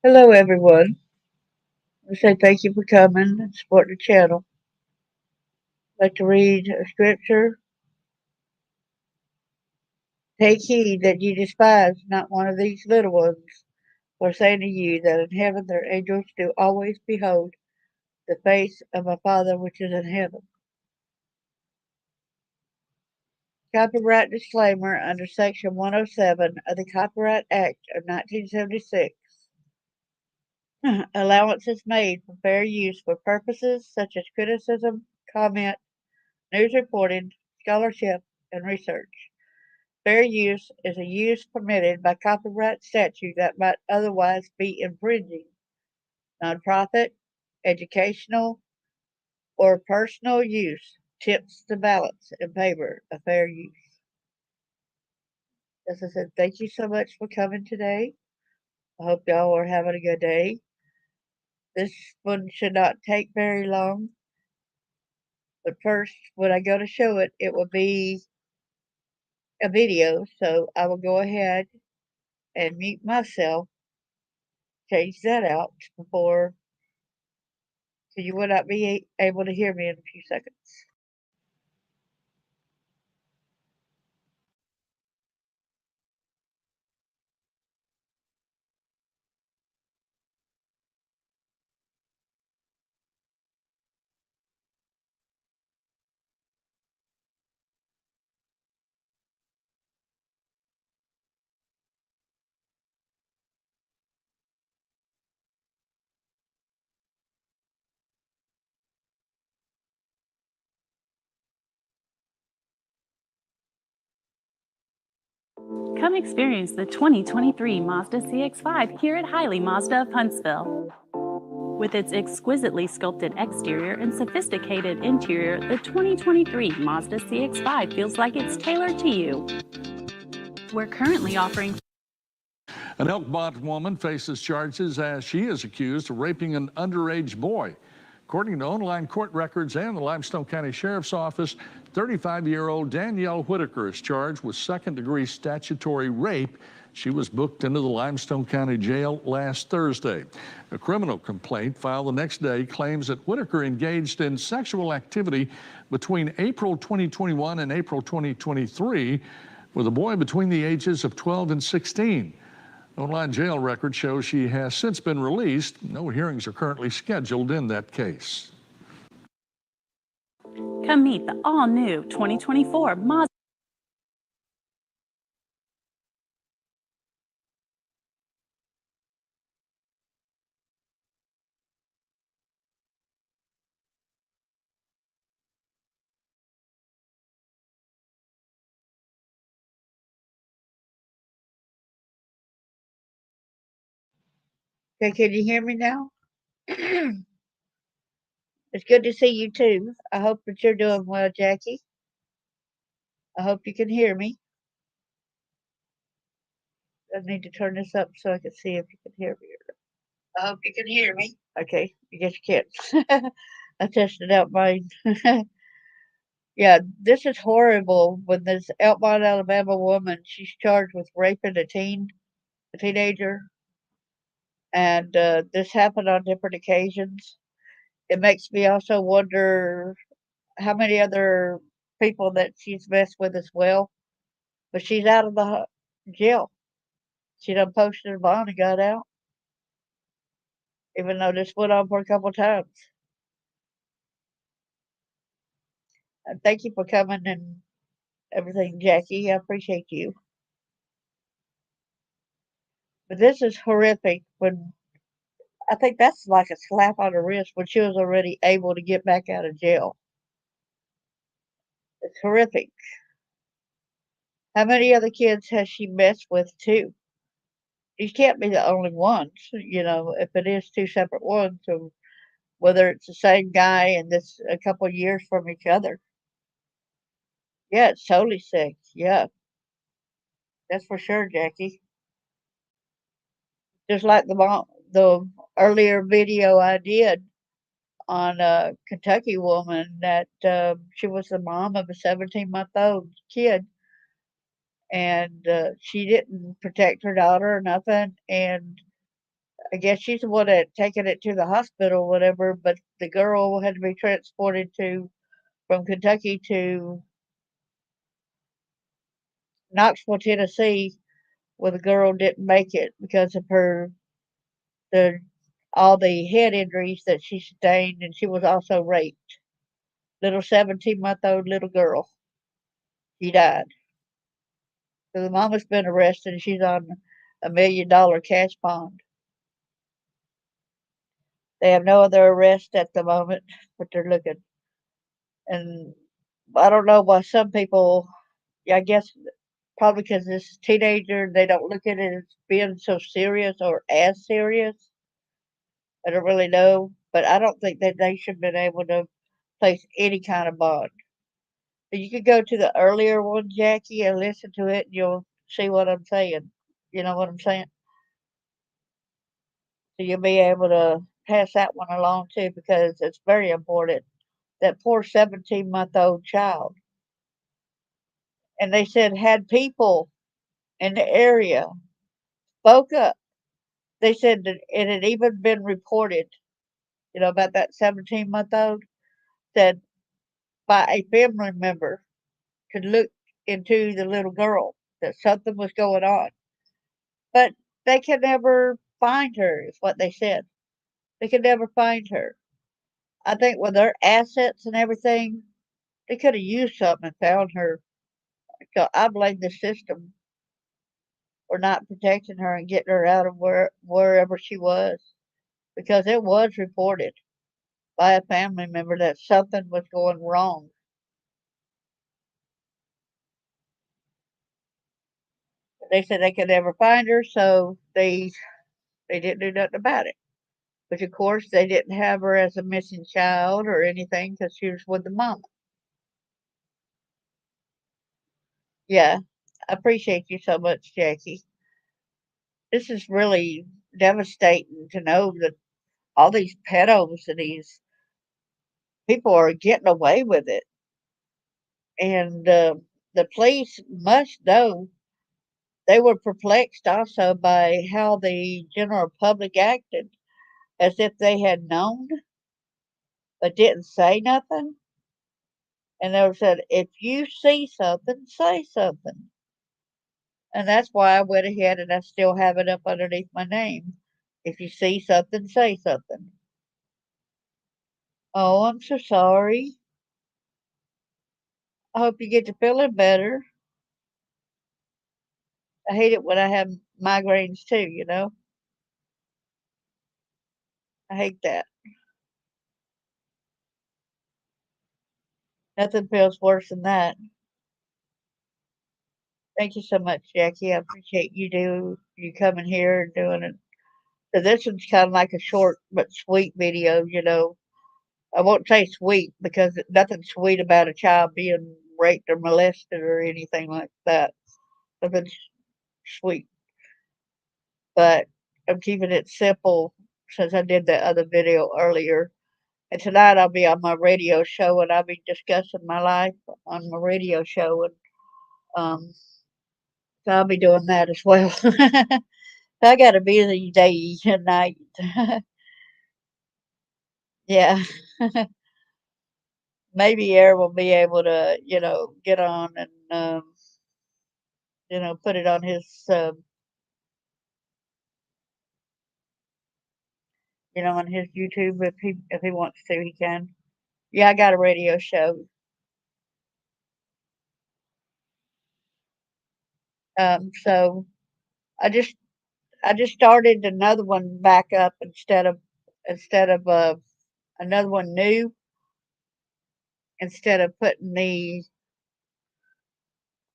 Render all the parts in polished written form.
Hello, everyone. I say thank you for coming and supporting the channel. I'd like to read a scripture. Take heed that ye despise not one of these little ones, for saying to you that in heaven their angels do always behold the face of my Father which is in heaven. Copyright disclaimer under Section 107 of the Copyright Act of 1976. Allowance is made for fair use for purposes such as criticism, comment, news reporting, scholarship, and research. Fair use is a use permitted by copyright statute that might otherwise be infringing. Nonprofit, educational, or personal use tips the balance in favor of fair use. As I said, thank you so much for coming today. I hope y'all are having a good day. This one should not take very long. But first, when I go to show it, it will be a video. So I will go ahead and mute myself, change that out before, so you will not be able to hear me in a few seconds. Come experience the 2023 Mazda CX-5 here at Hiley Mazda of Huntsville. With its exquisitely sculpted exterior and sophisticated interior, the 2023 Mazda CX-5 feels like it's tailored to you. We're currently offering... An Elkmont woman faces charges as she is accused of raping an underage boy. According to online court records and the Limestone County Sheriff's Office, 35-year-old Danielle Whitaker is charged with second-degree statutory rape. She was booked into the Limestone County Jail last Thursday. A criminal complaint filed the next day claims that Whitaker engaged in sexual activity between April 2021 and April 2023 with a boy between the ages of 12 and 16. Online jail record shows she has since been released. No hearings are currently scheduled in that case. Come meet the all-new 2024 Mazda. Okay, can you hear me now? It's good to see you too. I hope that you're doing well, Jackie. I hope you can hear me. I need to turn this up so I can see if you can hear me. I hope you can hear me. Okay, I guess you can't. I tested out mine. Yeah, this is horrible. When this Elkmont, Alabama woman, she's charged with raping a teenager, and this happened on different occasions. It makes me also wonder how many other people that she's messed with as well. But she's out of the jail. She done posted a bond and got out, even though this went on for a couple times. And thank you for coming and everything, Jackie. I appreciate you. But this is horrific. When I think that's like a slap on the wrist when she was already able to get back out of jail. It's horrific. How many other kids has she messed with too? These can't be the only ones, if it is two separate ones, or whether it's the same guy and this a couple years from each other. Yeah, it's totally sick. Yeah, that's for sure, Jackie. Just like the earlier video I did on a Kentucky woman that she was the mom of a 17-month-old kid, and she didn't protect her daughter or nothing, and I guess she's the one that taken it to the hospital, or whatever. But the girl had to be transported to from Kentucky to Knoxville, Tennessee, where the girl didn't make it because of the all the head injuries that she sustained, and she was also raped. Little 17-month-old little girl, she died. So the mama's been arrested, and she's on $1 million cash bond. They have no other arrest at the moment, but they're looking. And I don't know why some people, yeah, I guess probably because this teenager, they don't look at it as being so serious or as serious. I don't really know, but I don't think that they should have been able to place any kind of bond. You could go to the earlier one, Jackie, and listen to it, and you'll see what I'm saying. You know what I'm saying? So you'll be able to pass that one along too, because it's very important. That poor 17-month-old child. And they said had people in the area spoke up. They said that it had even been reported, about that 17-month-old, that by a family member could look into the little girl, that something was going on. But they could never find her, is what they said. They could never find her. I think with their assets and everything, they could have used something and found her. So I blame the system for not protecting her and getting her out of wherever she was, because it was reported by a family member that something was going wrong. They said they could never find her, so they didn't do nothing about it. Which of course they didn't have her as a missing child or anything because she was with the mama. Yeah, I appreciate you so much, Jackie. This is really devastating to know that all these pedos and these people are getting away with it, and the police must know. They were perplexed also by how the general public acted, as if they had known but didn't say nothing. And they said, if you see something, say something. And that's why I went ahead and I still have it up underneath my name. If you see something, say something. Oh, I'm so sorry. I hope you get to feeling better. I hate it when I have migraines too. I hate that. Nothing feels worse than that. Thank you so much, Jackie. I appreciate you coming here and doing it. So this one's kind of like a short but sweet video. I won't say sweet because nothing sweet about a child being raped or molested or anything like that. Nothing sweet. But I'm keeping it simple since I did that other video earlier. And tonight I'll be on my radio show and I'll be discussing my life on my radio show. And so I'll be doing that as well. I got a busy day tonight. Yeah. Maybe Air will be able to, get on and, put it on on his YouTube if he wants to, he can. Yeah, I got a radio show. So I just I just started another one back up instead of another one new instead of putting the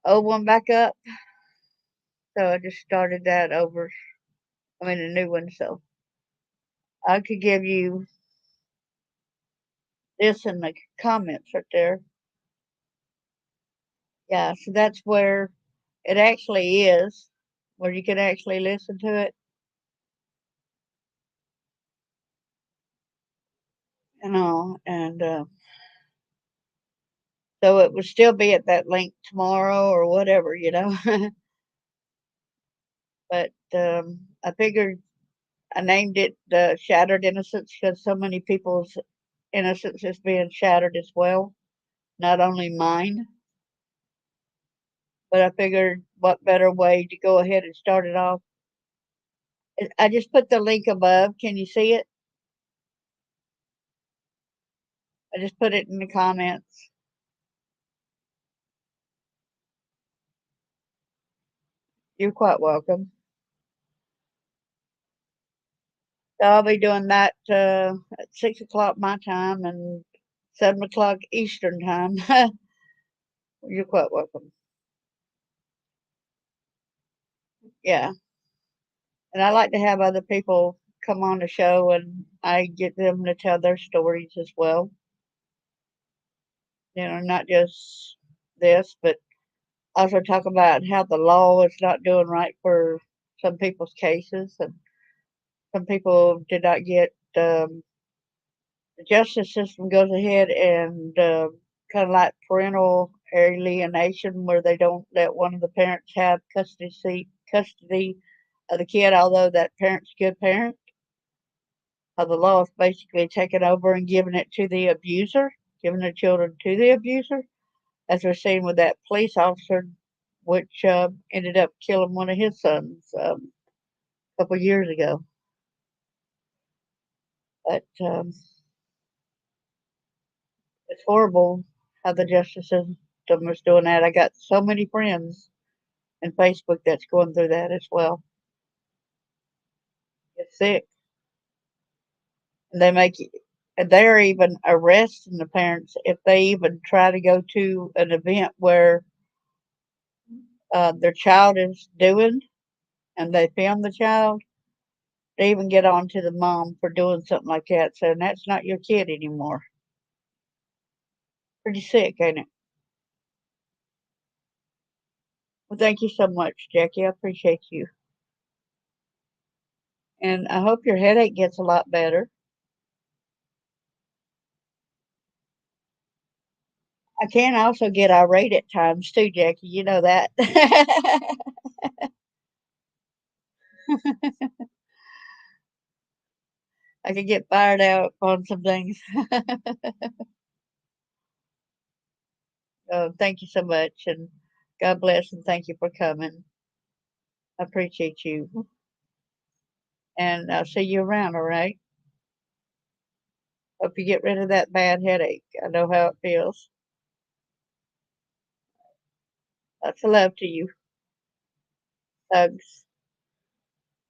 old one back up. So I just started that over. I mean, a new one. So I could give you this in the comments right there. Yeah, so that's where it actually is, where you can actually listen to it. And so it would still be at that link tomorrow or whatever. But I figured I named it Shattered Innocence because so many people's innocence is being shattered as well, not only mine. But I figured what better way to go ahead and start it off. I just put the link above. Can you see it? I just put it in the comments. You're quite welcome. So I'll be doing that at 6 o'clock my time and 7 o'clock Eastern time. You're quite welcome. Yeah. And I like to have other people come on the show and I get them to tell their stories as well. Not just this, but also talk about how the law is not doing right for some people's cases, and some people did not get the justice system goes ahead and kind of like parental alienation, where they don't let one of the parents have custody of the kid, although that parent's a good parent. The law is basically taking over and giving it to the abuser, giving the children to the abuser, as we're seeing with that police officer, which ended up killing one of his sons a couple years ago. But it's horrible how the justice system is doing that. I got so many friends in Facebook that's going through that as well. It's sick. And and they're even arresting the parents if they even try to go to an event where their child is doing and they film the child. They even get on to the mom for doing something like that, saying that's not your kid anymore. Pretty sick, ain't it? Well, thank you so much, Jackie. I appreciate you. And I hope your headache gets a lot better. I can also get irate at times too, Jackie. You know that. I can get fired out on some things. Thank you so much, and God bless, and thank you for coming. I appreciate you, and I'll see you around. All right. Hope you get rid of that bad headache. I know how it feels. Lots of love to you. Hugs.